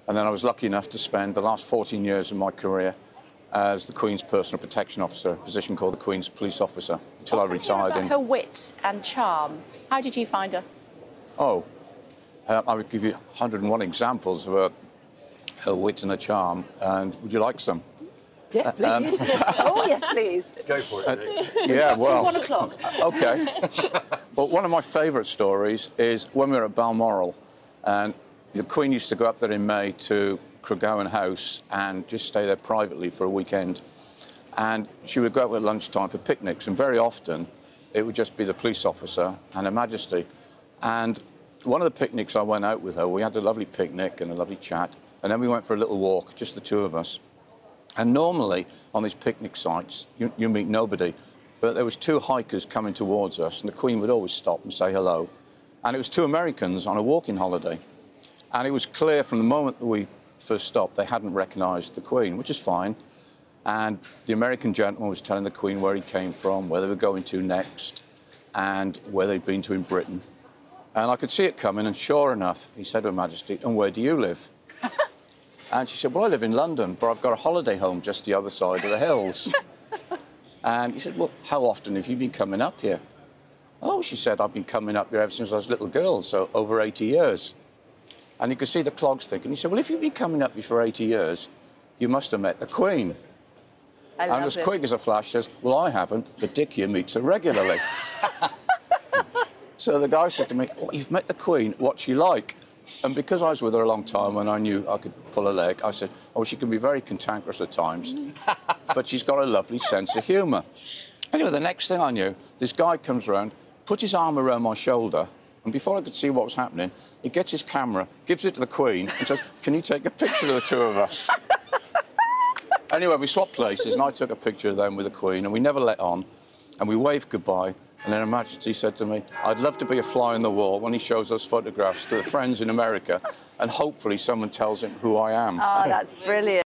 And then I was lucky enough to spend the last 14 years of my career as the Queen's personal protection officer, a position called the Queen's police officer, until I retired. About her wit and charm. How did you find her? Oh, I would give you 101 examples of her wit and her charm. And would you like some? Yes, please. Oh, yes, please. Go for it, Nick. Yeah, well... 1 o'clock. OK. Well, one of my favourite stories is when we were at Balmoral, and the Queen used to go up there in May to Craiggowan House and just stay there privately for a weekend. And she would go out at lunchtime for picnics, and very often it would just be the police officer and Her Majesty. And one of the picnics I went out with her, we had a lovely picnic and a lovely chat, and then we went for a little walk, just the two of us. And normally on these picnic sites, you meet nobody, but there was two hikers coming towards us, and the Queen would always stop and say hello. And it was two Americans on a walking holiday. And it was clear from the moment that we first stopped, they hadn't recognised the Queen, which is fine. And the American gentleman was telling the Queen where he came from, where they were going to next, and where they'd been to in Britain. And I could see it coming, and sure enough, he said to Her Majesty, "And where do you live?" And she said, "Well, I live in London, but I've got a holiday home just the other side of the hills." And he said, "Well, how often have you been coming up here?" "Oh," she said, "I've been coming up here ever since I was a little girl, so over 80 years. And you could see the clogs thinking. He said, "Well, if you've been coming up here for 80 years, you must have met the Queen." And as quick as a flash says, "Well, I haven't, but Dick here meets her regularly." So the guy said to me, "Oh, you've met the Queen, what's she like?" And because I was with her a long time and I knew I could pull a leg, I said, "Oh, she can be very cantankerous at times, but she's got a lovely sense of humour." Anyway, the next thing I knew, this guy comes round, puts his arm around my shoulder, and before I could see what was happening, he gets his camera, gives it to the Queen, and says, "Can you take a picture of the two of us?" Anyway, we swapped places, and I took a picture of them with the Queen, and we never let on, and we waved goodbye. And then Her Majesty said to me, "I'd love to be a fly on the wall when he shows those photographs to the friends in America, and hopefully someone tells him who I am." Oh, that's brilliant.